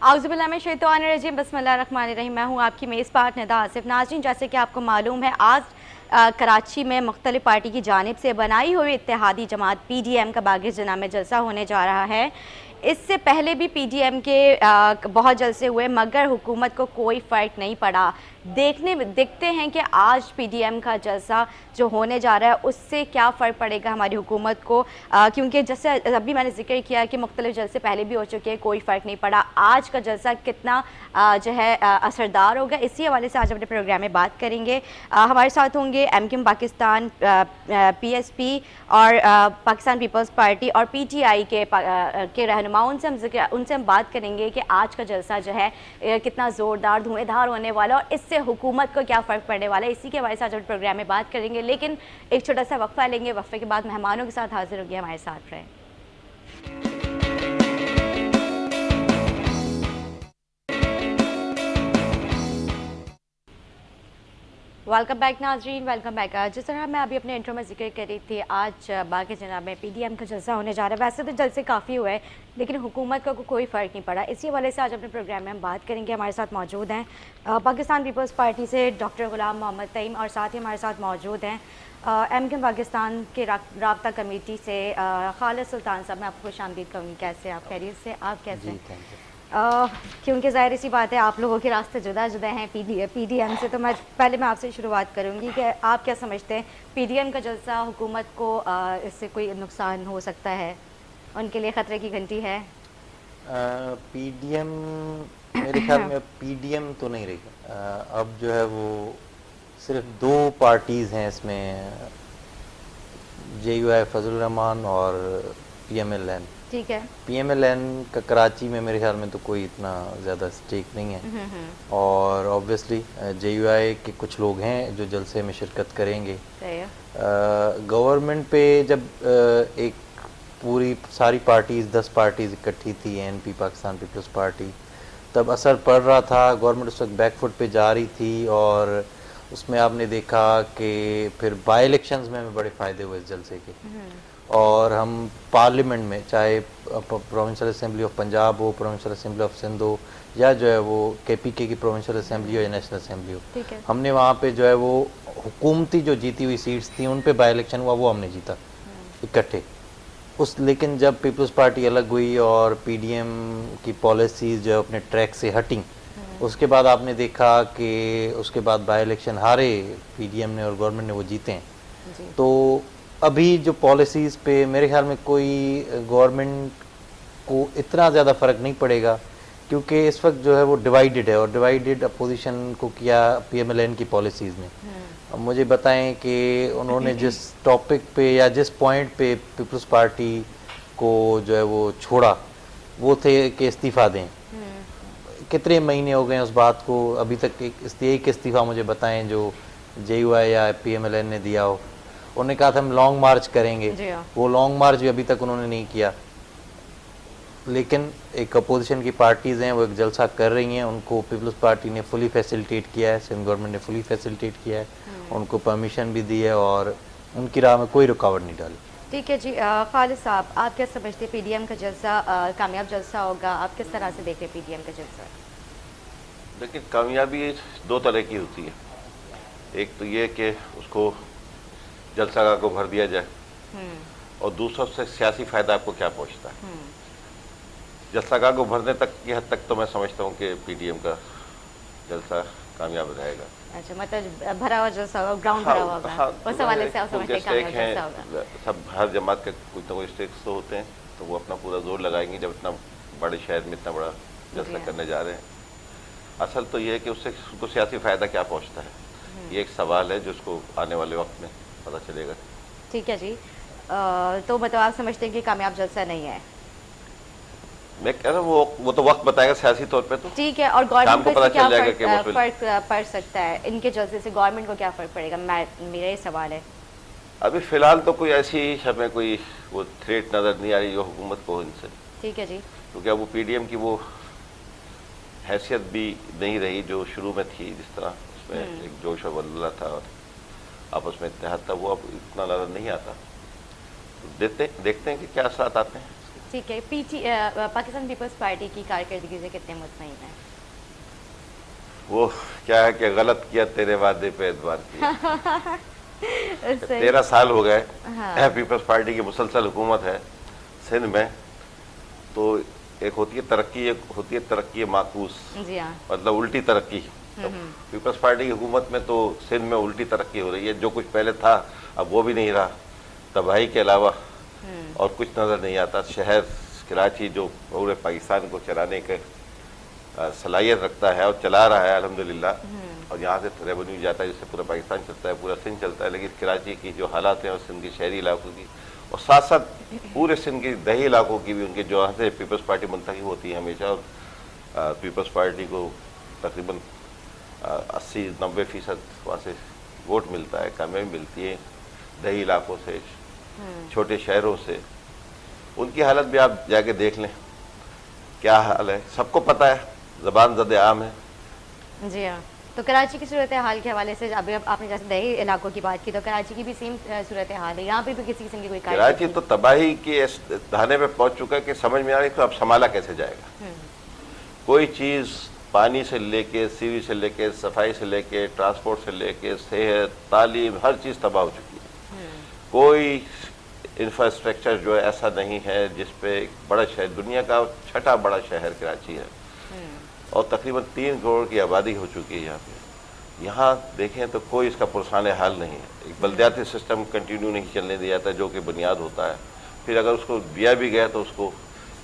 आउज़ुबिल्लाहिमिनश्शैतानिर्रजीम बिस्मिल्लाहिर्रहमानिर्रहीम। मैं हूँ आपकी मेज़बान निदा आसिफ। नाज़रीन, जैसे कि आपको मालूम है, आज कराची में मुख्तलिफ पार्टी की जानिब से बनाई हुई इत्तेहादी जमात PDM का बाग़-ए-जना में जलसा होने जा रहा है। इससे पहले भी PDM के बहुत जलसे हुए, मगर हुकूमत को कोई फ़र्क नहीं पड़ा। देखते हैं कि आज PDM का जलसा जो होने जा रहा है उससे क्या फ़र्क पड़ेगा हमारी हुकूमत को, क्योंकि जैसे अभी मैंने ज़िक्र किया कि मुख्तलिफ जलसे पहले भी हो चुके हैं, कोई फ़र्क नहीं पड़ा। आज का जलसा कितना जो है असरदार होगा, इसी हवाले से आज अपने प्रोग्राम में बात करेंगे। हमारे साथ होंगे MKM पाकिस्तान, PSP और पाकिस्तान पीपल्स पार्टी और PTI के रहनुमा। उनसे हम बात करेंगे कि आज का जलसा जो है कितना ज़ोरदार धुएंधार होने वाला और इससे हुकूमत को क्या फ़र्क पड़ने वाला है। इसी के हवाले से आज अपने प्रोग्राम में बात करेंगे, लेकिन एक छोटा सा वक्फा लेंगे। वक्फे के बाद मेहमानों के साथ हाजिर होंगे, हमारे साथ रहें। वेलकम बैक नाजरीन, वेलकम बैक। जिस तरह मैं अभी अपने इंट्रो में जिक्र कर रही थी, आज बाग़-ए-जना में PDM का जलसा होने जा रहा है। वैसे तो जलसे काफ़ी हुए हैं, लेकिन हुकूमत को कोई फ़र्क नहीं पड़ा। इसी हवाले से आज अपने प्रोग्राम में हम बात करेंगे। हमारे साथ मौजूद हैं पाकिस्तान पीपल्स पार्टी से डॉक्टर ग़ुलाम मोहम्मद तईम, और साथ ही हमारे साथ मौजूद हैं MKM पाकिस्तान के राब्ता कमेटी से खालिद सुल्तान साहब। मैं आपको खुशामदीद कहूँगी। कैसे आप? खैरियत से? आप कैसे हैं? क्योंकि ज़ाहिर सी बात है, आप लोगों के रास्ते जुदा जुदा हैं PDM से, तो मैं आपसे शुरुआत करूंगी कि आप क्या समझते हैं, PDM का जलसा हुकूमत को इससे कोई नुकसान हो सकता है? उनके लिए ख़तरे की घंटी है? PDM मेरे ख्याल में अब PDM तो नहीं रही। अब जो है वो सिर्फ दो पार्टीज़ हैं इसमें, JUI फजलुर रहमान और PMLN। ठीक है। PMLN का कराची में मेरे ख्याल में तो कोई इतना ज़्यादा स्टेक नहीं है, और ऑब्वियसली JUI के कुछ लोग हैं जो जलसे में शिरकत करेंगे। गवर्नमेंट पे जब एक पूरी सारी पार्टीज़ 10 पार्टीज़ इकट्ठी थी, ANP पाकिस्तान पीपल्स पार्टी, तब असर पड़ रहा था। गवर्नमेंट उस वक्त बैकफुट पे जा रही थी, और उसमें आपने देखा कि फिर बाई इलेक्शंस में बड़े फ़ायदे हुए इस जलसे के। और हम पार्लियामेंट में, चाहे प्रोविंशियल असेंबली ऑफ पंजाब हो, प्रोविंशियल असेंबली ऑफ सिंध हो, या जो है वो KPK की प्रोविंशियल असेंबली हो या नेशनल असेंबली हो, हमने वहाँ पे जो है वो हुकूमती जो जीती हुई सीट्स थी उन पे बाई इलेक्शन हुआ, वो हमने जीता इकट्ठे। लेकिन जब पीपल्स पार्टी अलग हुई और PDM की पॉलिसीज़ जो है अपने ट्रैक से हटी, उसके बाद आपने देखा कि उसके बाद बाई इलेक्शन हारे PDM ने और गवर्नमेंट ने वो जीते हैं। तो अभी जो पॉलिसीज़ पे मेरे ख्याल में कोई गवर्नमेंट को इतना ज़्यादा फ़र्क नहीं पड़ेगा, क्योंकि इस वक्त जो है वो डिवाइडेड है, और डिवाइडेड अपोजिशन को किया PMLN की पॉलिसीज़ ने। अब मुझे बताएं कि उन्होंने जिस टॉपिक पे या जिस पॉइंट पे पीपल्स पार्टी को जो है वो छोड़ा, वो थे कि इस्तीफ़ा दें। कितने महीने हो गए उस बात को, अभी तक एक इस्तीफ़ा मुझे बताएं जो JUI या PMLN ने दिया हो। उन्होंने कहा था हम लॉन्ग मार्च करेंगे, वो लॉन्ग मार्च भी अभी तक उन्होंने नहीं किया। लेकिन एक अपोजिशन की पार्टीज़ हैं, वो एक जलसा कर रही हैं, उनको पीपल्स पार्टी ने फुली फैसिलिटेट किया है, सिंध गवर्नमेंट ने फुली फैसिलिटेट किया है, उनको परमिशन भी दी है, और उनकी राह में कोई रुकावट नहीं डाली। ठीक है जी। खालिद साहब, आप क्या समझते हैं, PDM का जलसा कामयाब जलसा होगा? आप किस तरह से देख रहे हैं PDM का जलसा? देखिए, कामयाबी दो तरह की होती है। एक तो ये कि उसको जलसा को भर दिया जाए, और दूसरा उससे सियासी फ़ायदा आपको क्या पहुंचता है। जलसा को भरने तक की हद तक तो मैं समझता हूँ कि PDM का जलसा कामयाब रहेगा। अच्छा, मतलब भरा हुआ जलसा होगा, ग्राउंड भरा हुआ होगा, उस हवाले से आप समझते हैं कामयाब जलसा होगा? सब हर जमात के कुछ ना कुछ स्टेक्स तो होते हैं, तो वो अपना पूरा जोर लगाएंगे जब इतना बड़े शहर में इतना बड़ा जलसा करने जा रहे हैं। असल तो ये है कि उससे उसको सियासी फ़ायदा क्या पहुँचता है, ये एक सवाल है जो उसको आने वाले वक्त में पता चलेगा। ठीक है जी। तो मतलब आप समझते हैं कि कामयाब जलसा नहीं है? मैं कह रहा हूँ वो तो वक्त बताएगा सियासी तौर पे। तो ठीक है, और गवर्नमेंट को इससे क्या फ़र्क पड़ सकता है? इनके जलसे से गवर्नमेंट को क्या फ़र्क पड़ेगा? मेरा ये सवाल है। अभी फ़िलहाल तो कोई ऐसी हमें कोई वो थ्रेट नज़र नहीं आ रही जो हुकूमत को इनसे। ठीक है जी। क्योंकि अब वो PDM की वो हैसियत भी नहीं रही जो शुरू में थी, जिस तरह उसमें एक जोश और वल्ला था और आपस में इत्तेहाद था, वो अब इतना नजर नहीं आता। तो देखते हैं कि क्या असरात आते हैं। ठीक है, पाकिस्तान पीपल्स पार्टी की कारकर्दगी से कितने मुतमईन हैं? वो क्या है कि गलत किया तेरे वादे पे एतबार किया। 13 साल हो गए। हाँ। पीपल्स पार्टी की मुसलसल हुकूमत है सिंध में। तो एक होती है तरक्की, एक होती है तरक्की माकूस, मतलब उल्टी तरक्की। तो पीपल्स पार्टी की हुकूमत में तो सिंध में उल्टी तरक्की हो रही है। जो कुछ पहले था अब वो भी नहीं रहा, तबाही के अलावा और कुछ नज़र नहीं आता। शहर कराची जो पूरे पाकिस्तान को चलाने के सलाहियत रखता है और चला रहा है अल्हम्दुलिल्लाह, और यहाँ से रेवेन्यू जाता है जिससे पूरा पाकिस्तान चलता है, पूरा सिंध चलता है। लेकिन कराची की जो हालात हैं और सिंध के शहरी इलाकों की और साथ साथ पूरे सिंध के दही इलाकों की भी, उनके जो यहाँ से पीपल्स पार्टी मुंतखब होती है हमेशा, और पीपल्स पार्टी को तकरीबन 80-90% वहाँ से वोट मिलता है, कामयाबी मिलती है दही इलाकों से, छोटे शहरों से। उनकी हालत भी आप जाके देख लें क्या हाल है, सबको पता है, ज़बान ज़द आम है। जी हाँ। तो कराची की सूरत हाल के हवाले से अभी आपने जैसे दही इलाकों की बात की, तो कराची की भी सेम सूरत हाल है, यहाँ पे भी किसी किस्म की कोई कराची तो तबाही के इस धाने पे पहुँच चुका है कि समझ में आ रही तो अब संभाला कैसे जाएगा। कोई चीज़ पानी से लेके, सीवी से लेके, सफाई से लेके, ट्रांसपोर्ट से लेके, सेहत, तालीम, हर चीज़ तबाह हो चुकी है। कोई इंफ्रास्ट्रक्चर जो है ऐसा नहीं है जिस पे एक बड़ा शहर, दुनिया का 6ठा बड़ा शहर कराची है और तकरीबन 3 करोड़ की आबादी हो चुकी है यहाँ पे। यहाँ देखें तो कोई इसका पुरसाने हाल नहीं है। एक बल्दियाती सिस्टम कंटिन्यू नहीं चलने दिया जाता जो कि बुनियाद होता है। फिर अगर उसको दिया भी गया तो उसको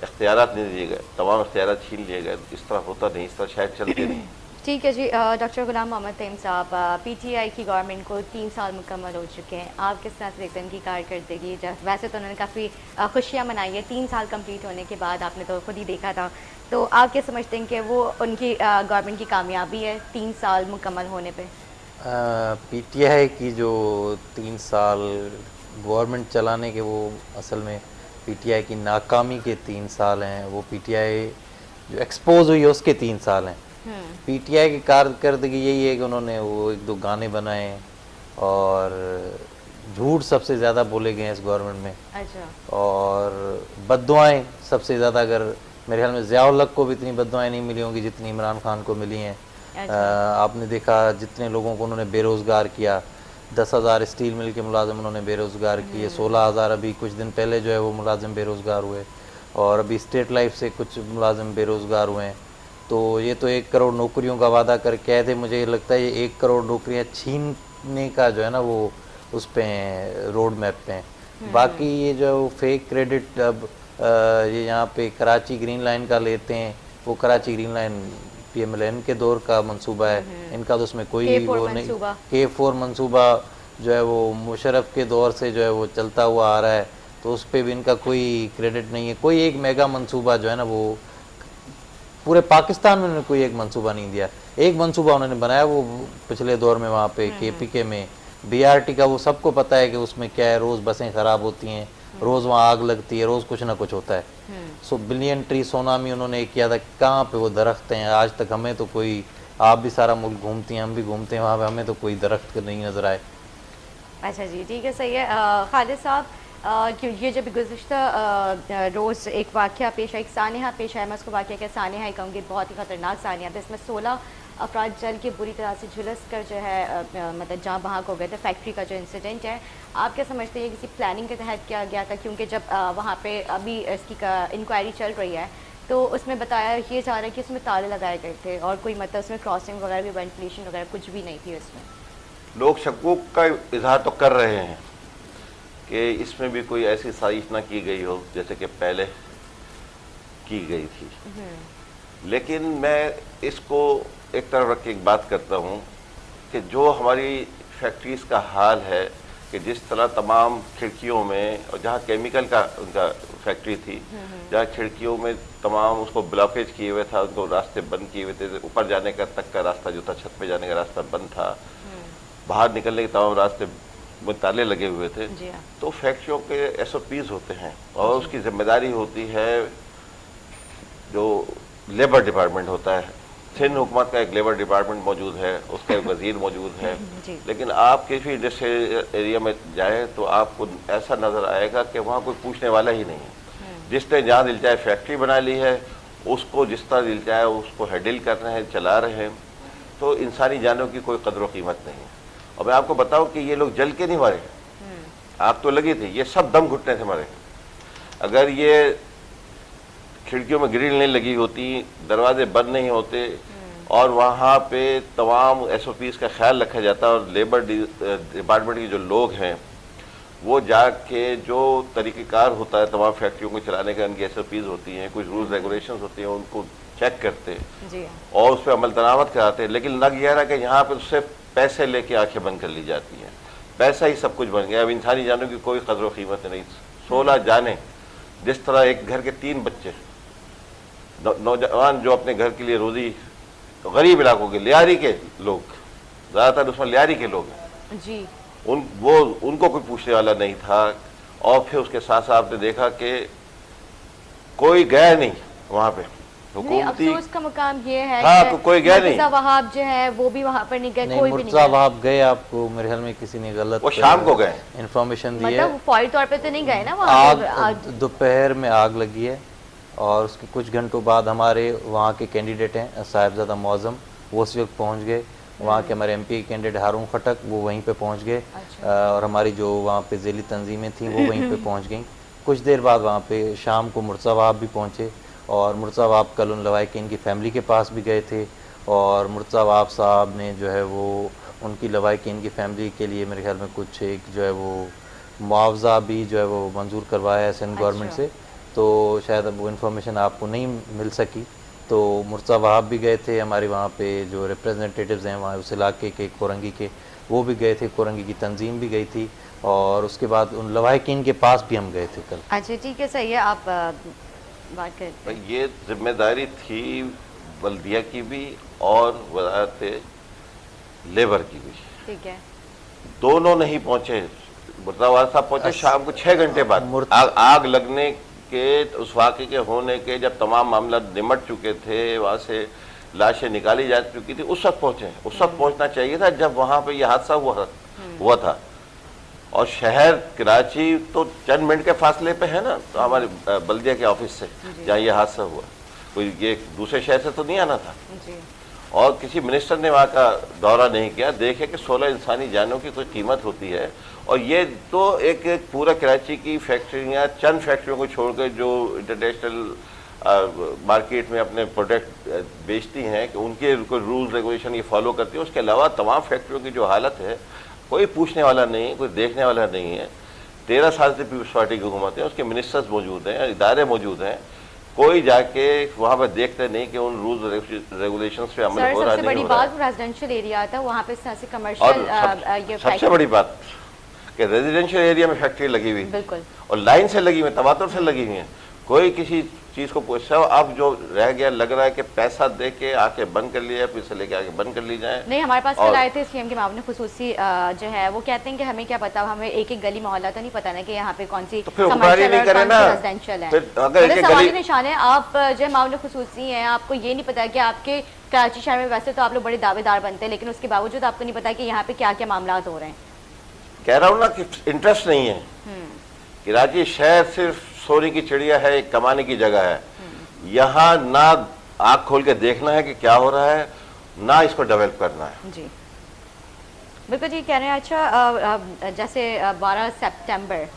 इख्तियारात नहीं दिए गए, तमाम इख्तियारात छीन लिए गए। इस तरह होता नहीं, इस तरह शायद चलते नहीं। ठीक है जी। डॉक्टर गुलाम मोहम्मद तईम साहब, पीटीआई की गवर्नमेंट को 3 साल मुकम्मल हो चुके हैं, आप किस तरह से देखते हैं उनकी कारकर्दगी? वैसे तो उन्होंने काफ़ी खुशियाँ मनाई है 3 साल कंप्लीट होने के बाद, आपने तो खुद ही देखा था। तो आप क्या समझते हैं कि वो उनकी गवर्नमेंट की कामयाबी है 3 साल मुकम्मल होने पे? पीटीआई की जो 3 साल गवर्नमेंट चलाने के, वो असल में पीटीआई की नाकामी के 3 साल हैं। वो पीटीआई जो एक्सपोज हुई है उसके 3 साल हैं। पीटीआई की कारकर्दगी यही है कि उन्होंने वो 1-2 गाने बनाए और झूठ सबसे ज़्यादा बोले गए हैं इस गवर्नमेंट में। अच्छा। और बद्दुआएं सबसे ज़्यादा, अगर मेरे ख्याल में ज़ियाउल हक को भी इतनी बद्दुआएं नहीं मिली होंगी जितनी इमरान खान को मिली हैं। अच्छा। आपने देखा जितने लोगों को उन्होंने बेरोज़गार किया, 10,000 स्टील मिल के मुलाजिम उन्होंने बेरोज़गार किए, 16,000 अभी कुछ दिन पहले जो है वो मुलाजिम बेरोज़गार हुए, और अभी स्टेट लाइफ से कुछ मुलाजिम बेरोज़गार हुए हैं। तो ये तो 1 करोड़ नौकरियों का वादा कर कहे थे। मुझे लगता है ये 1 करोड़ नौकरियां छीनने का जो है ना वो उस पे रोड मैप पे हैं। बाकी ये जो फेक क्रेडिट अब ये यहाँ पे कराची ग्रीन लाइन का लेते हैं, वो कराची ग्रीन लाइन पीएमएलएन के दौर का मंसूबा है, इनका तो उसमें कोई वो नहीं। K4 मंसूबा जो है वो मुशर्रफ के दौर से जो है वो चलता हुआ आ रहा है, तो उस पर भी इनका कोई क्रेडिट नहीं है। कोई एक मेगा मंसूबा जो है ना वो पूरे पाकिस्तान में उन्होंने कोई एक मंसूबा नहीं दिया। एक मंसूबा उन्होंने बनाया वो पिछले दौर में वहाँ पे KPK में BRT का, वो सबको पता है कि उसमें क्या है, रोज़ बसें ख़राब होती हैं, रोज़ वहाँ आग लगती है, रोज़ कुछ ना कुछ होता है। सो बिलियन ट्री सोनामी उन्होंने किया था, कहाँ पे वो दरख्त हैं आज तक? हमें तो कोई, आप भी सारा मुल्क घूमती हैं, हम भी घूमते हैं वहाँ पे, हमें तो कोई दरख्त नहीं नज़र आए। अच्छा जी, ठीक है, सही है। खालिद साहब, ये जब गुज़िश्ता रोज़ एक वाक़या पेश है, एक सानिया पेश है, मैं उसको वाक़या क्या सानिया ही कहूँगी, बहुत ही ख़तरनाक सानिया था। इसमें 16 अफराद जल के बुरी तरह से झुलस कर जो है मतलब जहाँ बहाक हो गए थे। फैक्ट्री का जो इंसिडेंट है, आप क्या समझते हैं किसी प्लानिंग के तहत किया गया था? क्योंकि जब वहाँ पे अभी इसकी इंक्वायरी चल रही है तो उसमें बताया ये जा रहा है कि उसमें ताले लगाए गए थे और कोई मतलब उसमें क्रॉसिंग वगैरह भी, वेंटिलेशन वगैरह कुछ भी नहीं थी उसमें। लोग शकूक का इजहार तो कर रहे हैं कि इसमें भी कोई ऐसी साजिश ना की गई हो जैसे कि पहले की गई थी। लेकिन मैं इसको एक तरफ रख के एक बात करता हूँ कि जो हमारी फैक्ट्रीज़ का हाल है कि जिस तरह तमाम खिड़कियों में, और जहाँ केमिकल का उनका फैक्ट्री थी, जहाँ खिड़कियों में तमाम उसको ब्लॉकेज किए हुए था, उनको रास्ते बंद किए हुए थे, ऊपर जाने का तक का रास्ता जो था, छत पे जाने का रास्ता बंद था, बाहर निकलने के तमाम रास्ते में ताले लगे हुए थे। तो फैक्ट्रियों के SOPs होते हैं और उसकी जिम्मेदारी होती है जो लेबर डिपार्टमेंट होता है सिंध हुकूमत का एक लेबर डिपार्टमेंट मौजूद है, उसका एक वजीर मौजूद है। जी। लेकिन आप किसी इंडस्ट्रियल एरिया में जाएं तो आपको ऐसा नज़र आएगा कि वहाँ कोई पूछने वाला ही नहीं है। जिसने जहाँ दिल चाहे फैक्ट्री बना ली है, उसको जिस तरह दिल चाहे उसको हैंडल कर रहे हैं, चला रहे हैं। तो इंसानी जानों की कोई कदर कीमत नहीं है। और मैं आपको बताऊं कि ये लोग जल के नहीं मरे, आग तो लगी थी, ये सब दम घुटने से मरे। अगर ये खिड़कियों में ग्रिल नहीं लगी होती, दरवाजे बंद नहीं होते और वहाँ पे तमाम SOPs का ख्याल रखा जाता और लेबर डिपार्टमेंट के जो लोग हैं वो जाके जो तरीक़ेकार होता है तमाम फैक्ट्रियों को चलाने का, उनकी SOPs होती हैं, कुछ रूल्स रेगुलेशंस होती हैं, उनको चेक करते जी। और उस पर अमल दरामद कराते हैं। लेकिन लग यह रहा कि यहाँ पे उससे पैसे लेके आंखें बंद कर ली जाती हैं। पैसा ही सब कुछ बन गया। अब इंसानी जानों की कोई कदर कीमत नहीं। 16 जाने, जिस तरह एक घर के 3 बच्चे नौजवान जो अपने घर के लिए रोजी, गरीब इलाकों के लियारी के लोग, ज़्यादातर उसमें लियारी के लोग हैं जी, उनको कोई पूछने वाला नहीं था। और फिर उसके साथ साथ आपने देखा कि कोई गया नहीं वहाँ पे, हुकूमती अफसोस का मुकाम ये है हाँ, कि कोई गया नहीं। मुर्तज़ा वहाब जो है वो भी वहाँ पर नहीं गए, कोई भी नहीं मुर्तज़ा गया। वहाब गए, आपको मेरे ख्याल में किसी ने गलत वो शाम को गए, इन्फॉर्मेशन दी है। मतलब फौरी तौर पे तो नहीं गए ना वहाँ आग दोपहर में आग लगी है और उसके कुछ घंटों बाद हमारे वहाँ के कैंडिडेट हैं साहिबजादा मौज़म, वो उस वक्त पहुँच गए। वहाँ के हमारे MP कैंडिडेट हारून खटक वो वहीं पे पहुँच गए। और हमारी जो वहाँ पे ज़ेली तंजीमें थी वो वहीं पे पहुँच गई। कुछ देर बाद वहाँ पे शाम को मुर्तज़ा वहाब भी पहुँचे और मुर्तज़ा वहाब कल उन लवाहिकीन की फ़ैमिली के पास भी गए थे और मुर्तज़ा वहाब साहब ने जो है वो उनकी लवाहिकीन की फ़ैमिली के लिए मेरे ख्याल में कुछ एक जो है वो मुआवजा भी जो है वो मंजूर करवाया है सिंध गवर्नमेंट से। तो शायद अब वो इन्फॉर्मेशन आपको नहीं मिल सकी। तो मुर्तज़ा वहाब भी गए थे, हमारे वहाँ पे जो रिप्रेजेंटेटिव्स हैं वहाँ उस इलाके के कोरंगी के, वो भी गए थे, कोरंगी की तंजीम भी गई थी और उसके बाद उन लवाहिकीन के पास भी हम गए थे कल। अच्छा ठीक है, सही है, आप बात करते हैं। ये जिम्मेदारी थी बल्दिया की भी और वज़ारत लेबर की भी। ठीक है, दोनों नहीं पहुंचे। मुर्तज़ा वहाब साहब पहुंचे शाम को 6 घंटे बाद। आग लगने के उस वाक़े के होने के जब तमाम मामला निमट चुके थे, वहाँ से लाशें निकाली जा चुकी थी, उस वक्त पहुंचे। उस वक्त पहुंचना चाहिए था जब वहाँ पे यह हादसा हुआ था। और शहर कराची तो चंद मिनट के फासले पे है ना, तो हमारे बल्दिया के ऑफिस से जहाँ ये हादसा हुआ, कोई ये दूसरे शहर से तो नहीं आना था जी। और किसी मिनिस्टर ने वहाँ का दौरा नहीं किया। देखे कि 16 इंसानी जानों की कोई कीमत होती है। और ये तो एक पूरा कराची की फैक्ट्रियाँ, चंद फैक्ट्रियों को छोड़कर जो इंटरनेशनल मार्केट में अपने प्रोडक्ट बेचती हैं कि उनके कोई रूल्स रेगुलेशन ये फॉलो करती है। उसके अलावा तमाम फैक्ट्रियों की जो हालत है, कोई पूछने वाला नहीं है, कोई देखने वाला नहीं है। 13 साल से पीपल्स पार्टी की हुकूमत है, उसके मिनिस्टर्स मौजूद हैं, इदारे मौजूद हैं, कोई जाके वहाँ पर देखते नहीं कि उन रूल्स रेगुलेशंस पे अमल हो रहा नहीं हो रहा है। सबसे बड़ी बात रेजिडेंशियल एरिया था, वहाँ पे इस तरह से कमर्शियल सबसे बड़ी बात कि रेजिडेंशियल एरिया में फैक्ट्री लगी हुई बिल्कुल और लाइन से लगी हुई, तवातुर से लगी हुई है। कोई किसी चीज़ को पूछता है। अब जो रह गया लग रहा है कि पैसा दे के आके बंद कर लिया, फिर से लेके आके बंद कर ली जाए। नहीं, हमारे पास कल आए थे सीएम के मामले खुसूसी जो है वो कहते हैं कि हमें क्या पता, हमें एक एक गली मोहल्ला तो नहीं पता ना कि यहाँ पे कौन सी कमर्शियल और कौन सी रेजिडेंशियल है। अगर सवाल निशान है, आप जो मामले खुसूसी हैं, आपको ये नहीं पता कि आपके कराची शहर में वैसे तो आप लोग बड़े दावेदार बनते हैं, लेकिन उसके बावजूद आपको नहीं पता कि यहाँ पे क्या क्या मामला हो रहे हैं। कह रहा हूँ ना कि इंटरेस्ट नहीं है। कराची शहर सिर्फ सोने की चिड़िया है, एक कमाने की जगह है। यहाँ ना आँख खोल के देखना है कि क्या हो रहा है, ना इसको डेवलप करना है। जी बिल्कुल जी, कह रहे हैं। अच्छा जैसे 12 सितंबर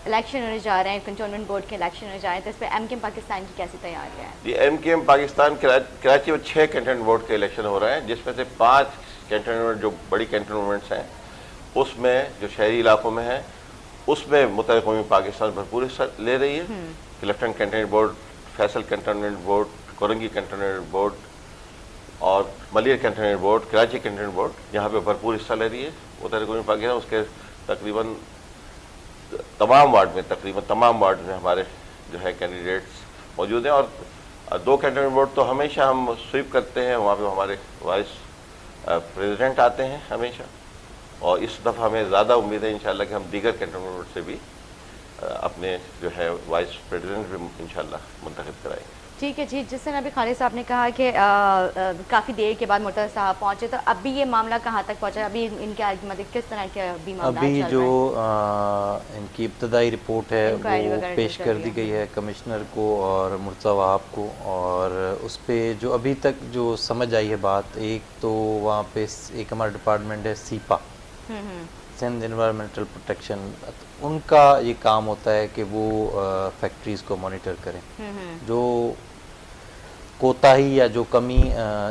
इलेक्शन होने जा रहे हैं, कंटोनमेंट बोर्ड के इलेक्शन होने जा रहे हैं, तो इस पर MKM पाकिस्तान की कैसी तैयारी है? जी, MKM पाकिस्तान कराची में 6 कंटोनमेंट बोर्ड के इलेक्शन हो रहे हैं, जिसमें से 5 कंटोनमेंट जो बड़ी कंटोनमेंट्स हैं उसमें जो शहरी इलाकों में है उसमें मुत्तहिदा कौमी पाकिस्तान भरपूर हिस्सा ले रही है। Clifton cantonment board, Faisal cantonment board, Korangi cantonment board और Malir cantonment board, Karachi cantonment board यहाँ पे भरपूर हिस्सा ले रही है मुत्तहिदा कौमी पाकिस्तान। उसके तकरीबन तमाम वार्ड में हमारे जो है कैंडिडेट्स मौजूद हैं। और 2 कंटोनमेंट बोर्ड तो हमेशा हम स्वीप करते हैं, वहाँ पे हमारे वाइस प्रेसिडेंट आते हैं हमेशा। और इस दफ़ा हमें ज़्यादा उम्मीद है इंशाल्लाह कि हम दीगर कंटोनमेंट बोर्ड से भी अपने जो है वाइस प्रेसिडेंट भी इंशाल्लाह मुंतखब कराएंगे। ठीक है जी, जिस तरह अभी खालिद साहब ने कहा कि काफ़ी देर के बाद मुर्तज़ा साहब पहुंचे, तो अभी ये मामला कहाँ तक पहुंचा, अभी इनके मतलब किस तरह के अभी मामला अभी चल जो रहा है? इनकी इब्तदाई रिपोर्ट है इंक्वायरी वो वगैरह पेश जो कर चल दी रही गई है कमिश्नर को और मुर्तज़ा वहाब को, और उस पर जो अभी तक जो समझ आई है बात, एक तो वहाँ पे एक हमारा डिपार्टमेंट है सीपा, सिंध एनवायरमेंटल प्रोटेक्शन, उनका ये काम होता है कि वो फैक्ट्रीज़ को मॉनिटर करें। जो कोताही या जो कमी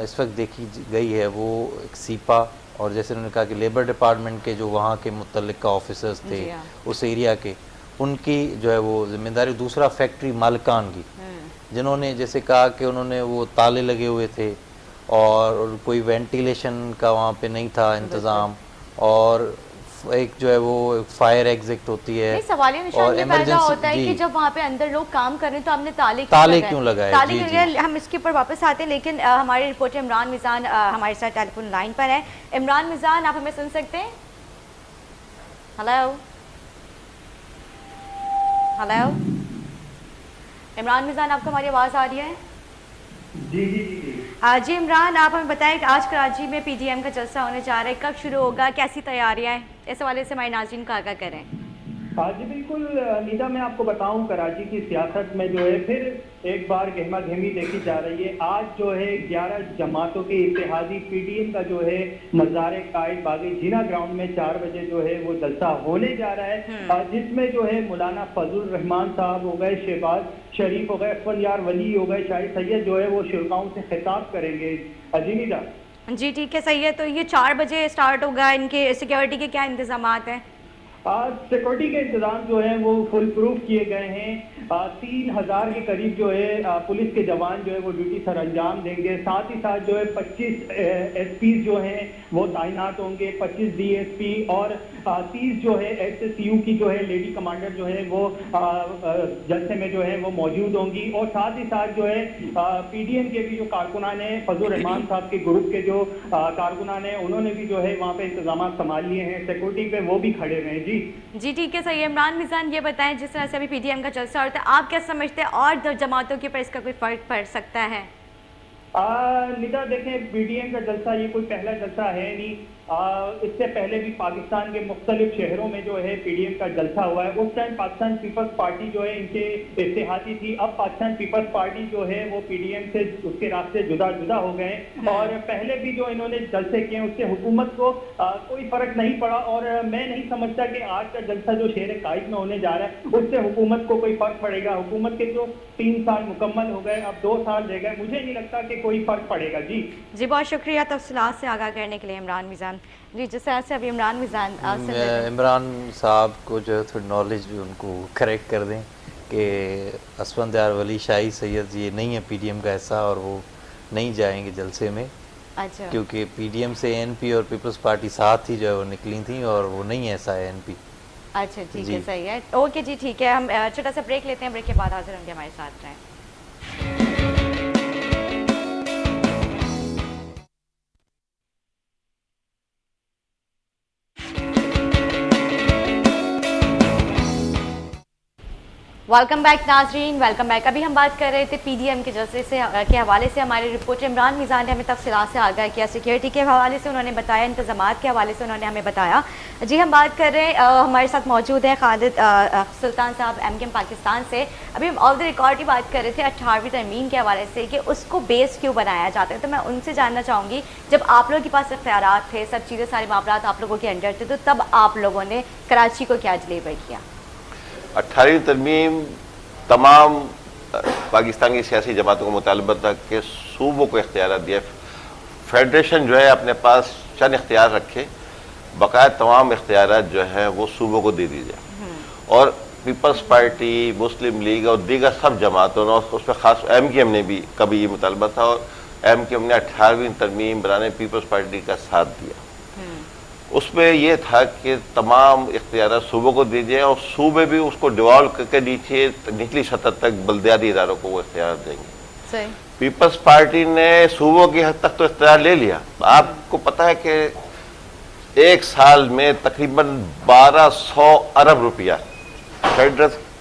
इस वक्त देखी गई है वो एक सीपा, और जैसे उन्होंने कहा कि लेबर डिपार्टमेंट के जो वहाँ के मुतल्लिका ऑफिसर्स थे उस एरिया के, उनकी जो है वो जिम्मेदारी। दूसरा फैक्ट्री मालिकान की, जिन्होंने जैसे कहा कि उन्होंने वो ताले लगे हुए थे और कोई वेंटिलेशन का वहाँ पे नहीं था इंतज़ाम, और एक जो है वो फायर एग्जिट होती है। नहीं, सवाल ये निशान ये पैदा होता है कि जब वहाँ पे अंदर लोग काम कर रहे हैं तो हमने ताले क्यों लगाए? ताले क्यों? हम इसके ऊपर वापस आते हैं, लेकिन हमारे रिपोर्टर इमरान मिजान हमारे साथ टेलीफोन लाइन पर है। इमरान मिजान, आप हमें सुन सकते हैं? हेलो हेलो इमरान मिजान, आपको हमारी आवाज़ आ रही है? जी जी जी जी इमरान, आप हमें बताएं कि आज कराची में पीडीएम का जलसा होने जा रहा है, कब शुरू होगा, कैसी तैयारियां हैं, इस हवाले से हमारे नाज़रीन को आगाह करें। हाँ जी बिल्कुल निदा, मैं आपको बताऊं कराची की सियासत में जो है फिर एक बार गहमा गहमी देखी जा रही है। आज जो है 11 जमातों के इत्तेहादी पीडीएम का जो है मज़ार कायद बागी जिना ग्राउंड में 4 बजे जो है वो जलसा होने जा रहा है, जिसमें जो है मौलाना फजल रहमान साहब हो गए, शहबाज शरीफ हो गए, अकबर यार वली हो गए, शाहिद सैयद जो है वो शुरकाओं से खिताब करेंगे। जी निदा जी ठीक है, सही है। तो ये 4 बजे स्टार्ट होगा, इनके सिक्योरिटी के क्या इंतजाम हैं? सिक्योरिटी के इंतजाम जो है वो फुल प्रूफ किए गए हैं। 3000 के करीब जो है पुलिस के जवान जो है वो ड्यूटी सर अंजाम देंगे। साथ ही साथ जो है 25 एसपी जो हैं वो तैनात होंगे, 25 डीएसपी और 30 जो है एसएसयू की जो है लेडी कमांडर जो है वो जलसे में जो है वो मौजूद होंगी। और साथ ही साथ जो है पीडीएम के भी जो कारकुनान है, फजल रहमान साहब के ग्रुप के जो कारकुनान है, उन्होंने भी जो है वहाँ पे इंतजाम संभाल लिए हैं, सिक्योरिटी पे वो भी खड़े हुए हैं। जी ठीक है, सही है। इमरान मिजान, ये बताएं जिस तरह से अभी पीडीएम का जलसा होता है, आप क्या समझते हैं और जमातों के ऊपर इसका कोई फर्क पड़ सकता है? निदा देखें, पीडीएम का जलसा ये कोई पहला जलसा है नहीं। इससे पहले भी पाकिस्तान के मुख्तलिफ शहरों में जो है पीडीएम का जलसा हुआ है। उस टाइम पाकिस्तान पीपल्स पार्टी जो है इनके इत्तेहादी थी। अब पाकिस्तान पीपल्स पार्टी जो है वो पीडीएम से उसके रास्ते जुदा जुदा हो गए। और पहले भी जो इन्होंने जलसे किए उससे हुकूमत को कोई फर्क नहीं पड़ा। और मैं नहीं समझता कि आज का जलसा जो शहर कायद में होने जा रहा है उससे हुकूमत को कोई फर्क पड़ेगा। हुकूमत के जो 3 साल मुकम्मल हो गए, अब 2 साल रह गए, मुझे नहीं लगता कि कोई फर्क पड़ेगा। जी बहुत शुक्रिया तफसीलात से आगाह करने के लिए इमरान मिजान जी। जिस तरह से अभी इमरान साहब को जो है थोड़ी नॉलेज भी उनको करेक्ट कर दें कि असफंद यार वली शाहिद सैयद ये नहीं है पीडीएम का ऐसा, और वो नहीं जाएंगे जलसे में। अच्छा, क्योंकि पीडीएम से एनपी और पीपल्स पार्टी साथ ही जो है वो निकली थी, और वो नहीं ऐसा है एनपी। अच्छा ठीक है, सही है। ओके जी, ठीक है। हम छोटा सा ब्रेक लेते हैं, ब्रेक के बाद हाजिर होंगे, हमारे साथ रहें। वेलकम बैक नाजरीन, वेलकम बैक। अभी हम बात कर रहे थे पीडीएम के जलसे से के हवाले से हमारे रिपोर्टर इमरान मिजान ने हमें तफसीलात से आगाह किया। सिक्योरिटी के हवाले से उन्होंने बताया, इंतजामात के हवाले से उन्होंने हमें बताया। जी हम बात कर रहे हैं, हमारे साथ मौजूद है खालिद सुल्तान साहब एमकेएम पाकिस्तान से। अभी हम ऑफ द रिकॉर्ड की बात कर रहे थे 18वीं तरमीम के हवाले से कि उसको बेस क्यों बनाया जाता है। तो मैं उनसे जानना चाहूँगी, जब आप लोगों के पास इख्तियारात थे, सब चीज़ें सारे मामलात आप लोगों के अंडर थे, तो तब आप लोगों ने कराची को क्या डिलीवर किया? 18वीं तरमीम तमाम पाकिस्तान की सियासी जमातों को मुतालबा था कि सूबों को इख्तियार दिया, फेडरेशन जो है अपने पास चंद इख्तियार रखे, बकाया तमाम इख्तियार जो हैं वो सूबों को दे दीजिए। और पीपल्स पार्टी, मुस्लिम लीग और दीगर सब जमातों ने, उसमें ख़ास एमकेएम ने भी कभी ये मुतालबा था, और एमकेएम ने 18वीं तरमीम बनाने पीपल्स पार्टी का साथ दिया। उसमें यह था कि तमाम इख्तियार सूबों को दीजिए, और सूबे भी उसको डिवॉल्व करके नीचे निचली सतह तक बल्दियाती इदारों को वो इख्तियार देंगे। पीपल्स पार्टी ने सूबों की हद तक तो इख्तियार ले लिया। आपको पता है कि एक साल में तकरीबन 1200 अरब रुपया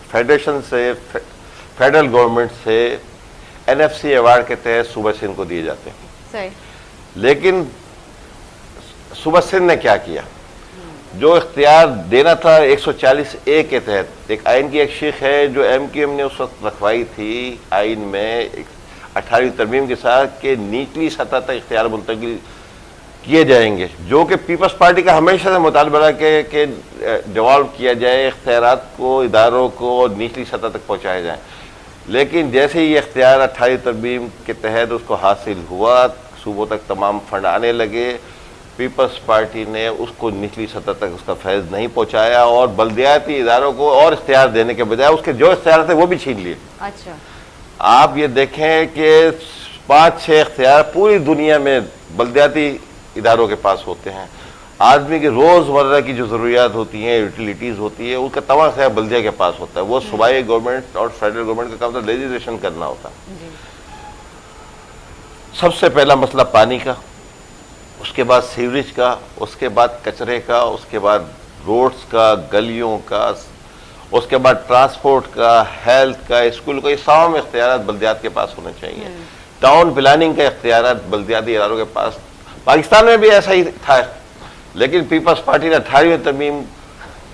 फेडरेशन से, फेडरल गवर्नमेंट से NFC अवार्ड के तहत सूबा सिंध को दिए जाते हैं। सही। लेकिन सूबा सिंध ने क्या किया, जो इख्तियार देना था 140A के तहत, एक आइन की एक शिक है जो MQM ने उस वक्त रखवाई थी आइन में 18वीं तरमीम के साथ कि निचली सतह तक इख्तियार मुंतकिल किए जाएंगे, जो कि पीपल्स पार्टी का हमेशा से मुतालबा रहा कि डिवॉल्व किया जाए, इख्तियारात को इदारों को निचली सतह तक पहुँचाया जाए। लेकिन जैसे ही इख्तियार 18वीं तरमीम के तहत उसको हासिल हुआ, सूबों तक तमाम फंड आने लगे, पीपल्स पार्टी ने उसको निचली सतह तक उसका फैज़ नहीं पहुंचाया और बल्दियाती इदारों को और इख्तियार देने के बजाय उसके जो इख्तियार थे वो भी छीन लिए। अच्छा। आप ये देखें कि 5-6 इख्तियार पूरी दुनिया में बल्दियाती इदारों के पास होते हैं। आदमी की रोज़मर्रा की जो ज़रूरियात होती हैं, यूटिलिटीज़ होती है, उसका तमाम ख्याल बल्दिया के पास होता है। वो सूबाई गवर्नमेंट और फेडरल गवर्नमेंट का काम था लेजिस्लेशन करना होता। सबसे पहला मसला पानी का, उसके बाद सीवरेज का, उसके बाद कचरे का, उसके बाद रोड्स का, गलियों का, उसके बाद ट्रांसपोर्ट का, हेल्थ का, स्कूल का, ये तमाम इख्तियारात बल्दियात के पास होने चाहिए। टाउन प्लानिंग का इख्तियारात बल्दियाती इदारों के पास, पाकिस्तान में भी ऐसा ही था। लेकिन पीपल्स पार्टी ने 18वीं तरमीम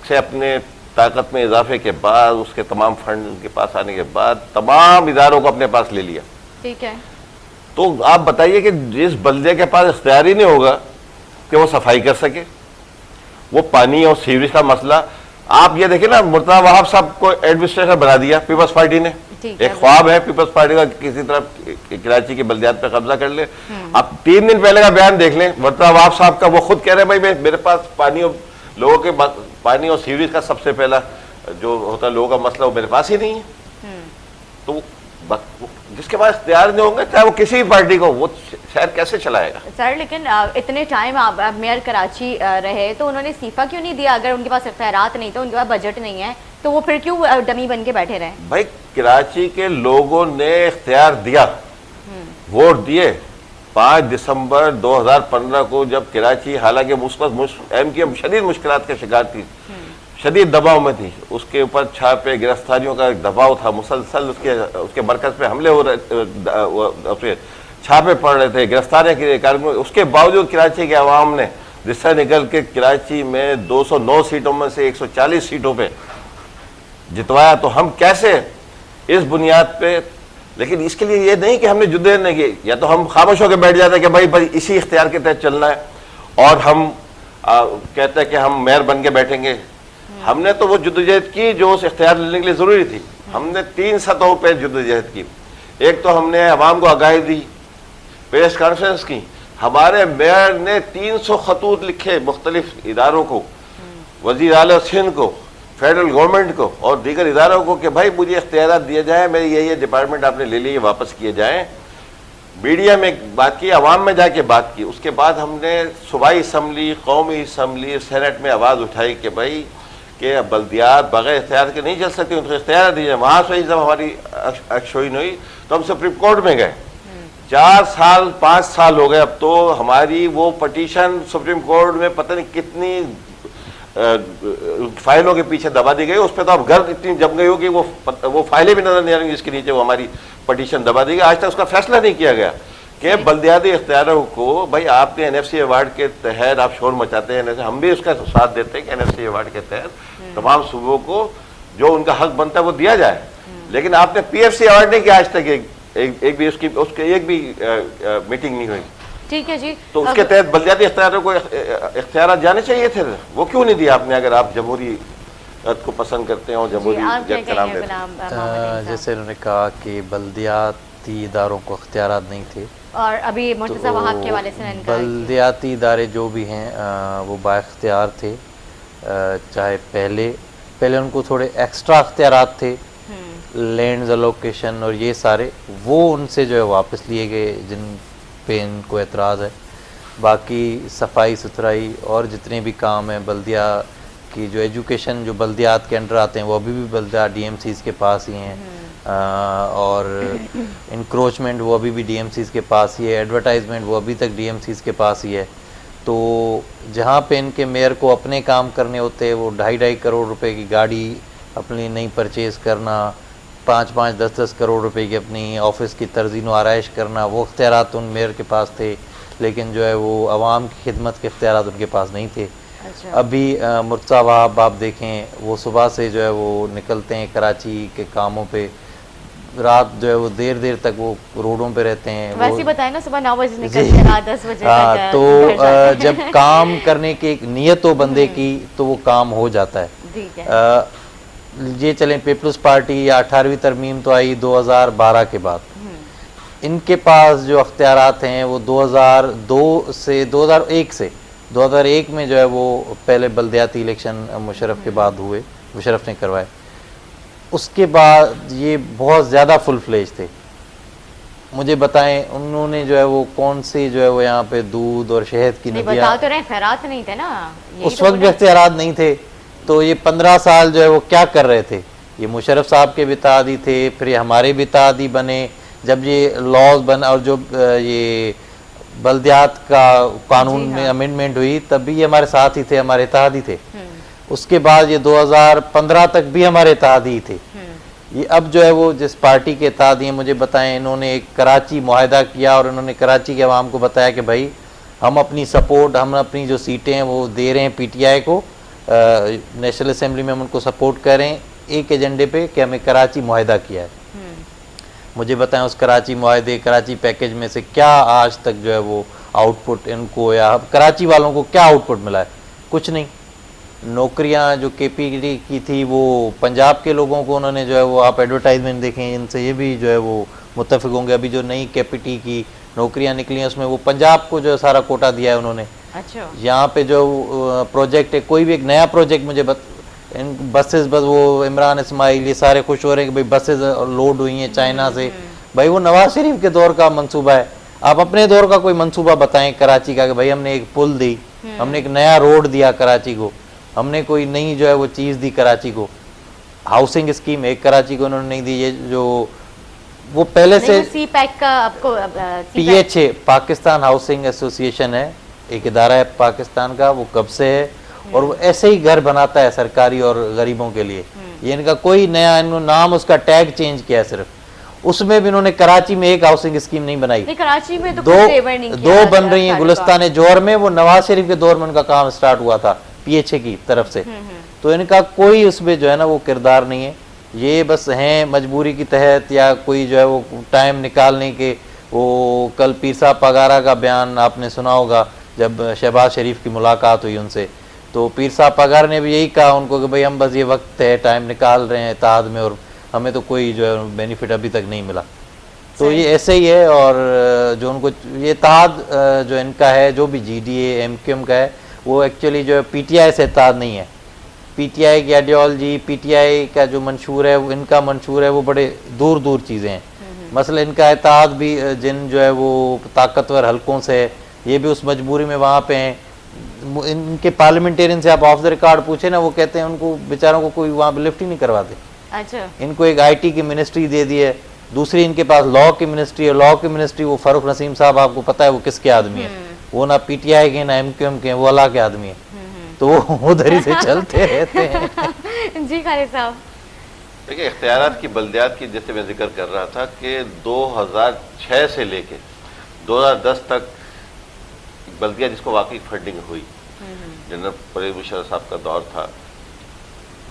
से अपने ताकत में इजाफे के बाद, उसके तमाम फंड उनके पास आने के बाद तमाम इदारों को अपने पास ले लिया। ठीक है। तो आप बताइए कि जिस बल्दे के पास इख्तियार ही नहीं होगा कि वो सफाई कर सके, वो पानी और सीवरेज का मसला, आप ये देखिए ना, मुर्तज़ा वहाब साहब को एडमिनिस्ट्रेटर बना दिया पीपल्स पार्टी ने। एक ख्वाब है पीपल्स पार्टी का किसी तरह कराची की बल्दियात पे कब्जा कर ले। आप 3 दिन पहले का बयान देख लें मुर्तज़ा वहाब साहब का, वो खुद कह रहे हैं भाई मेरे पास पानी और लोगों के पानी और सीवरेज का सबसे पहला जो होता है लोगों का मसला, वो मेरे पास ही नहीं है। तो जिसके पास इख्तियार नहीं होंगे, चाहे वो किसी भी पार्टी को, वो शहर कैसे चलाएगा? सर लेकिन इतने टाइम आप मेयर कराची रहे तो उन्होंने इस्तीफा क्यों नहीं दिया? अगर उनके पास इख्तियारात नहीं, तो उनके पास बजट नहीं है, तो वो फिर क्यों डमी बन के बैठे रहे? भाई कराची के लोगों ने इख्तियार दिया, वोट दिए। 5 दिसंबर 2015 को जब कराची हालांकि MQM शदीद मुश्किलात का शिकार थी, शदीद दबाव में थी, उसके ऊपर छापे गिरफ्तारियों का एक दबाव था मुसलसल, उसके मरकज पे हमले हो रहे, छापे पड़ रहे थे, गिरफ्तारियां की कार्य। उसके बावजूद कराची के अवाम ने रिश्ता निकल के कराची में 209 सीटों में से 140 सीटों पे जितवाया। तो हम कैसे इस बुनियाद पे, लेकिन इसके लिए ये नहीं कि हमने जुद्दे नहीं किए, या तो हम खामोश होकर बैठ जाते हैं कि भाई इसी इख्तियार के तहत चलना है, और हम कहते हैं कि हम मेयर बन के बैठेंगे। हमने तो वो जद्दोजहद की जो उस इख्तियार लेने के लिए ज़रूरी थी। हमने 3 सतहों पर जद्दोजहद की। एक तो हमने अवाम को आगाही दी, प्रेस कॉन्फ्रेंस की, हमारे मेयर ने 300 खतूत लिखे मुख्तलिफ इदारों को, वज़ीर आला सिंध को, फेडरल गवर्नमेंट को और दीगर इदारों को कि भाई मुझे इख्तियारात दिए जाए, मेरे ये डिपार्टमेंट आपने ले लिए, वापस किए जाएँ। मीडिया में बात की, अवाम में जाके बात की। उसके बाद हमने सूबाई असम्बली, कौमी असम्बली, सेनेट में आवाज़ उठाई कि भाई कि बल्दियात बगैर इख्तियार के नहीं चल सकती, उनको इख्तियार दिए जाए। वहाँ से जब हमारी अक्शोई हुई तो हम सुप्रीम कोर्ट में गए। 4 साल 5 साल हो गए अब तो, हमारी वो पटिशन सुप्रीम कोर्ट में पता नहीं कितनी फाइलों के पीछे दबा दी गई। उस पर तो अब गर्द इतनी जम गई हो कि वो फाइलें भी नजर नहीं आ रही जिसके नीचे वो हमारी पटिशन दबा दी गई। आज तक उसका फैसला नहीं किया गया कि बल्दियाती इख्तियारों को, भाई आपने NFC अवार्ड के तहत आप शोर मचाते हैं, हम भी उसका साथ देते हैं कि NFC अवार्ड के तहत तमाम सूबों को जो उनका हक बनता है वो दिया जाए। लेकिन आपने PFC अवार्ड नहीं किया आज तक, एक भी उसके एक भी मीटिंग नहीं हुई। ठीक है जी। तो उसके तहत बल्दियाती इख्तियारों को इख्तियारात जाने चाहिए थे, वो क्यों नहीं दिया आपने? अगर आप जमहूरियत को पसंद करते हैं और जमहूरी एहतराम देते हैं। जैसे उन्होंने कहा कि बल्दियाती इदारों को इख्तियारात नहीं थे, और अभी मुर्तज़ा वहाब के हवाले से बल्दियाती इदारे जो भी हैं वो बाइख्तियार थे। चाहे पहले उनको थोड़े एक्स्ट्रा इख्तियारात थे, लैंड अलोकेशन और ये सारे, वो उनसे जो है वापस लिए गए जिन पे इनको एतराज़ है। बाकी सफाई सुथराई और जितने भी काम हैं बल्दिया की, जो एजुकेशन जो बल्दियात के अंडर आते हैं वो अभी भी बल्दिया DMCs के पास ही हैं, और इंक्रोचमेंट वो अभी भी DMCs के पास ही है, एडवर्टाइजमेंट वो अभी तक DMCs के पास ही है। तो जहाँ पे इनके मेयर को अपने काम करने होते हैं, वो 2.5 करोड़ रुपए की गाड़ी अपनी नहीं परचेज़ करना, 5-5, 10-10 करोड़ रुपए की अपनी ऑफिस की तर्जीन व आराइश करना, वो इख्तियारात उन मेयर के पास थे, लेकिन जो है वो आवाम की खिदमत के इख्तियारात उनके पास नहीं थे। अच्छा। अभी मुर्तज़ा वहाब आप देखें, वो सुबह से जो है वो निकलते हैं कराची के कामों पे, रात जो है वो देर देर तक वो रोडों पे रहते हैं। वैसे ही बताएं ना, सुबह 9 बजे निकलते हैं, रात 10 बजे हाँ, तक तो घर जाते हैं। जब काम करने की एक नीयत हो बंदे की तो वो काम हो जाता है। ठीक है। ये चलें पीपल्स पार्टी या 18वीं तरमीम तो आई 2012 के बाद, इनके पास जो अख्तियारात हैं वो 2002 से 2001 में जो है वो पहले बल्दियाती इलेक्शन मुशर्रफ के बाद हुए, मुशर्रफ ने करवाए। उसके बाद ये बहुत ज़्यादा फुल फ्लेज थे। मुझे बताएं उन्होंने जो है वो कौन सी जो है वो यहाँ पे दूध और शहद की नहीं, नदियाँ, बता तो रहे खैरात नहीं थे ना, यही उस तो वक्त भी अख्तियारात नहीं थे। तो ये 15 साल जो है वो क्या कर रहे थे? ये मुशर्रफ साहब के भी इत्तेहादी थे, फिर ये हमारे भी इत्तेहादी बने। जब ये लॉज बना और जो ये बल्दियात का कानून में अमेंडमेंट हुई तब भी ये हमारे साथ ही थे, हमारे इत्तेहादी थे। उसके बाद ये 2015 तक भी हमारे इत्तेहादी थे। ये अब जो है वो जिस पार्टी के इत्तेहादी हैं, मुझे बताएं, इन्होंने एक कराची मुआहदा किया और इन्होंने कराची के अवाम को बताया कि भाई हम अपनी सपोर्ट, हम अपनी जो सीटें हैं वो दे रहे हैं PTI को, नेशनल असेंबली में हम उनको सपोर्ट करें एक एजेंडे पे कि हमें कराची मुआहदा किया है। मुझे बताएं उस कराची मुआहदे, कराची पैकेज में से क्या आज तक जो है वो आउटपुट इनको या कराची वालों को क्या आउटपुट मिला है? कुछ नहीं। नौकरियां जो KPD की थी वो पंजाब के लोगों को उन्होंने जो है वो, आप एडवर्टाइजमेंट देखें, इनसे ये भी जो है वो मुत्तफिक होंगे, अभी जो नई KPT की नौकरियां निकली हैं उसमें वो पंजाब को जो है सारा कोटा दिया है उन्होंने। अच्छा। यहाँ पे जो प्रोजेक्ट है, कोई भी एक नया प्रोजेक्ट मुझे इन बसेस, बस वो इमरान इस्माइल ये सारे खुश हो रहे हैं कि भाई बसेस लोड हुई हैं चाइना से। भाई वो नवाज शरीफ के दौर का मंसूबा है। आप अपने दौर का कोई मंसूबा बताएं कराची का कि भाई हमने एक पुल दी, हमने एक नया रोड दिया कराची को, हमने कोई नई जो है वो चीज़ दी कराची को। हाउसिंग स्कीम एक कराची को उन्होंने नहीं दी। ये जो वो पहले से CPAC का आपको PHA पाकिस्तान हाउसिंग एसोसिएशन है, एक इदारा है पाकिस्तान का, वो कब से है और वो ऐसे ही घर बनाता है सरकारी और गरीबों के लिए। ये इनका कोई नया, इन्होंने नाम उसका टैग चेंज किया है सिर्फ। उसमें भी इन्होंने कराची में एक हाउसिंग स्कीम नहीं बनाई। कराची में तो दो बन रही हैं गुलिस्तान जोहर में, वो नवाज शरीफ के दौर में उनका काम स्टार्ट हुआ था PHA की तरफ से। तो इनका कोई उसमें जो है ना वो किरदार नहीं है। ये बस हैं मजबूरी की तहत या कोई जो है वो टाइम निकालने के। वो कल पीर साहब पगारा का बयान आपने सुना होगा, जब शहबाज शरीफ की मुलाकात हुई उनसे, तो पीर साहब पगार ने भी यही कहा उनको कि भाई हम बस ये वक्त है, टाइम निकाल रहे हैं इत्तेहाद में और हमें तो कोई जो है बेनिफिट अभी तक नहीं मिला। तो ये ऐसे ही है। और जो उनको ये इत्तेहाद जो इनका है, जो भी GDA MQM का है, वो एक्चुअली जो है PTI से इत्तेहाद नहीं है। PTI की आइडियोलॉजी, PTI का जो मंशूर है, इनका मंशूर है, वो बड़े दूर दूर चीज़ें हैं। मसला इनका इत्तेहाद भी जिन जो है वो ताकतवर हलकों से है, ये भी उस मजबूरी में वहाँ पे हैं। इनके पार्लियामेंटेरियन से आप ऑफ द रिकॉर्ड पूछे ना, वो कहते हैं उनको बेचारों को कोई वहाँ पे लिफ्ट ही नहीं करवाते। अच्छा। इनको एक IT की मिनिस्ट्री दे दी है, दूसरी इनके पास लॉ की मिनिस्ट्री है। लॉ की मिनिस्ट्री वो फारूक नसीम साहब, आपको पता है वो किसके आदमी है? वो ना PTI के ना MQM के, वो अल्लाह के आदमी है। तो वो उधर ही से चलते रहते हैं। जी खालिद साहब, देखिए इख्तियारात की बल्दियात की जैसे मैं जिक्र कर रहा था कि 2006 से लेके 2010 तक बल्दिया जिसको वाकई फंडिंग हुई, जनरल परवेज मुशर्रफ साहब का दौर था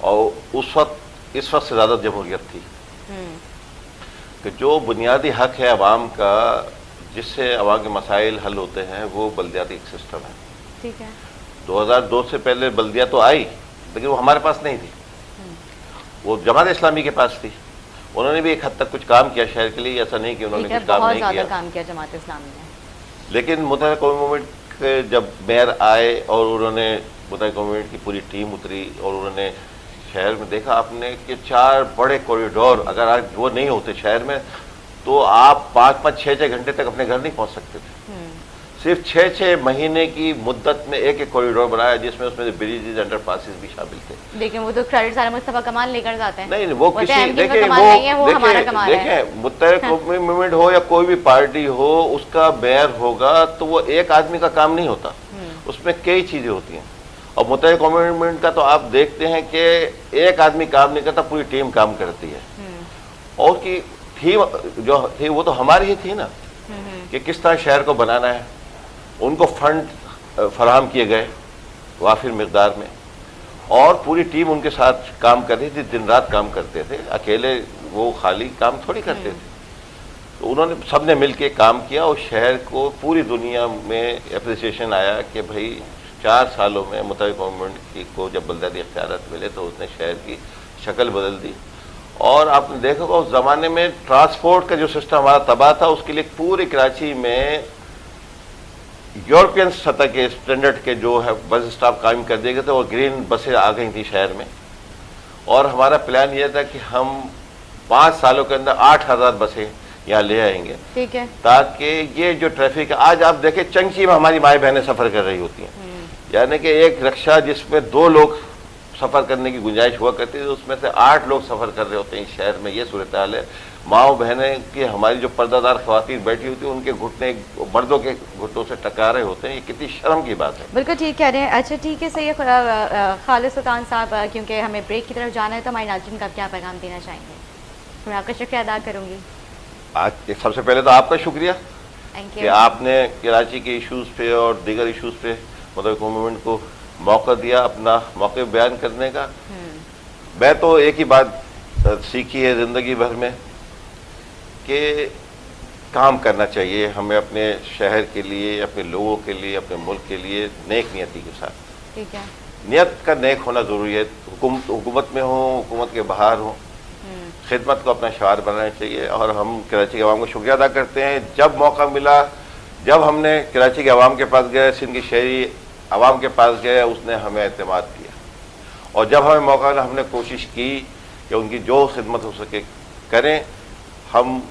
और उस वक्त इस वक्त से ज़्यादा जमहूरियत थी कि जो बुनियादी हक है अवाम का, जिससे अवाम के मसाइल हल होते हैं, वो बल्दियाती एक सिस्टम है। ठीक है। 2002 से पहले बल्दिया तो आई, लेकिन वो हमारे पास नहीं थी, वो जमात इस्लामी के पास थी। उन्होंने भी एक हद तक कुछ काम किया शहर के लिए, ऐसा नहीं कि उन्होंने कुछ काम नहीं किया, काम किया जमात इस्लामी ने। लेकिन मुत्तहिदा कौमी मूवमेंट के जब मेयर आए और उन्होंने मुत्तहिदा कौमी मूवमेंट की पूरी टीम उतरी और उन्होंने शहर में देखा आपने कि 4 बड़े कॉरिडोर, अगर आज वो नहीं होते शहर में तो आप 5-5, 6-6 घंटे तक अपने घर नहीं पहुंच सकते थे। सिर्फ 6-6 महीने की मुद्दत में एक कॉरिडोर बनाया, जिसमें उसमें ब्रिजेज, अंडर पासिस भी शामिल थे। लेकिन वो तो क्रेडिट सारा मुस्तफा कमाल लेकर जाते हैं। नहीं, वो किसी देखिए मुत्तहिदा कौमी मूवमेंट हो या कोई भी पार्टी हो, उसका मेयर होगा तो वो एक आदमी का काम नहीं होता, उसमें कई चीजें होती हैं। और मुत्तहिदा कौमी मूवमेंट का तो आप देखते हैं कि एक आदमी काम नहीं करता, पूरी टीम काम करती है। और कि थीम जो थी वो तो हमारी ही थी ना, कि किस तरह शहर को बनाना है। उनको फंड फराहम किए गए वाफिर मिकदार में, और पूरी टीम उनके साथ काम कर रही थी, दिन रात काम करते थे, अकेले वो खाली काम थोड़ी करते थे। तो उन्होंने सबने मिलके काम किया और शहर को पूरी दुनिया में अप्रिसिएशन आया कि भाई 4 सालों में मुताबिक गवर्नमेंट को जब बलदियाती इख्तियारात मिले तो उसने शहर की शक्ल बदल दी। और आपने देखा होगा उस ज़माने में ट्रांसपोर्ट का जो सिस्टम हमारा तबाह था, उसके लिए पूरी कराची में यूरोपियन सतह के स्टैंडर्ड के जो है बस स्टॉप कायम कर दिए गए थे और ग्रीन बसें आ गई थी शहर में। और हमारा प्लान यह था कि हम 5 सालों के अंदर 8000 बसें यहाँ ले आएंगे, ठीक है, ताकि ये जो ट्रैफिक है, आज आप देखें चंकी में हमारी माएँ बहनें सफ़र कर रही होती हैं, यानी कि एक रिक्शा जिसमें 2 लोग सफ़र करने की गुंजाइश हुआ करती है, उसमें से 8 लोग सफ़र कर रहे होते हैं इस शहर में। ये सूरत हाल है। माओ बहनें की हमारी जो पर्दादार ख़वातीन बैठी होती हैं, उनके घुटने मर्दों के घुटनों से टकरा रहे होते हैं। ये कितनी शर्म की बात है। बिल्कुल ठीक कह रहे हैं। अच्छा ठीक है, सही है। खालिद सुल्तान साहब, क्योंकि हमें ब्रेक की तरफ जाना है, तो हमारे नाज़रीन का क्या पैगाम देना चाहेंगे? मैं आपका शुक्रिया अदा करूँगी। आज सबसे पहले तो आपका शुक्रिया थैंक कि यू। आपने कराची के इश्यूज़ पे और दीगर इश्यूज़ पे मतलब गवर्नमेंट को मौका दिया अपना मौके बयान करने का। मैं तो एक ही बात सीखी है ज़िंदगी भर में कि काम करना चाहिए हमें अपने शहर के लिए, अपने लोगों के लिए, अपने मुल्क के लिए नेक नियति के साथ। ठीक है, नियत का नेक होना ज़रूरी है। हुकूमत में हो, हुकूमत के बाहर हो, खिदमत को अपना शार बनाना चाहिए। और हम कराची के अवाम को शुक्रिया अदा करते हैं। जब मौका मिला, जब हमने कराची के अवाम के पास गए, सिंध की शहरी अवाम के पास गए, उसने हमें एतमाद किया। और जब हमें मौका मिला, हमने कोशिश की कि उनकी जो खिदमत हो सके करें। हम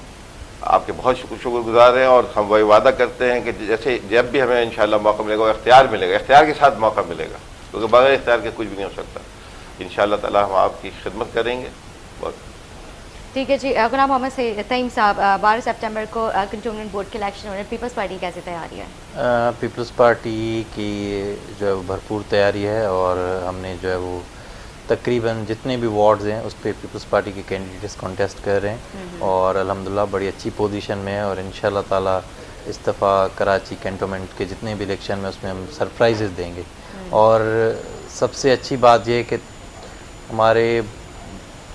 आपके बहुत शुक्रगुजार हैं और हम वही वादा करते हैं कि जैसे जब भी हमें इंशाल्लाह मौका मिलेगा, इख्तियार मिलेगा, इख्तियार के साथ मौका मिलेगा, क्योंकि बगैर इख्तियार के कुछ भी नहीं हो सकता। इंशाल्लाह ताला हम आपकी खिदमत करेंगे। बहुत ठीक है जी। गुलाम मोहम्मद तईम साहब, 12 सितंबर को कंटोनमेंट बोर्ड के इलेक्शन हो रहे हैं, पीपल्स पार्टी कैसी तैयारी है? पीपल्स पार्टी की जो है वो भरपूर तैयारी है, और हमने जो है वो तकरीबन जितने भी वार्ड्स हैं उस पर पीपल्स पार्टी के कैंडिडेट्स कॉन्टेस्ट कर रहे हैं, और अल्हम्दुलिल्लाह बड़ी अच्छी पोजीशन में है। और इंशाल्लाह ताला इस दफ़ा कराची कैंटोनमेंट के जितने भी इलेक्शन में उसमें हम सरप्राइजेस देंगे। और सबसे अच्छी बात यह है कि हमारे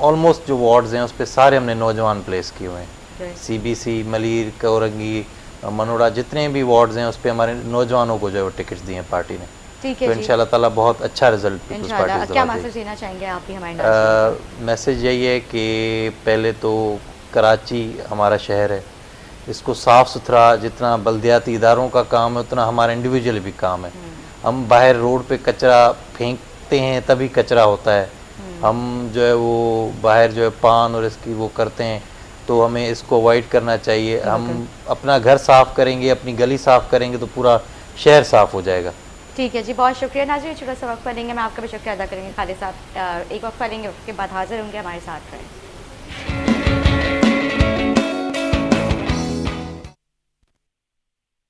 ऑलमोस्ट जो वार्ड्स हैं उस पर सारे हमने नौजवान प्लेस किए हुए हैं। CBC, मलीर, कोरंगी, मनोड़ा, जितने भी वार्ड्स हैं उस पर हमारे नौजवानों को जो है वो टिकट्स दिए हैं पार्टी ने। ठीक है तो जी, इंशाल्लाह ताला बहुत अच्छा रिजल्ट पीपल्स इंशाल्लाह। पार्टी क्या मैसेज देना चाहेंगे आप भी हमारे नाज़रीन? मैसेज यही है कि पहले तो कराची हमारा शहर है, इसको साफ़ सुथरा, जितना बल्दियाती इदारों का काम है उतना हमारा इंडिविजुअल भी काम है। हम बाहर रोड पे कचरा फेंकते हैं तभी कचरा होता है। हम जो है वो बाहर जो है पान और इसकी वो करते हैं, तो हमें इसको अवॉइड करना चाहिए। हम अपना घर साफ़ करेंगे, अपनी गली साफ़ करेंगे तो पूरा शहर साफ़ हो जाएगा। ठीक है जी, बहुत शुक्रिया नाज़रीन। छोटा सा वक्फा लेंगे, मैं आपका भी शुक्रिया अदा करेंगे खालिद साहब। एक वक्फा लेंगे, उसके बाद हाजिर होंगे, हमारे साथ रहें।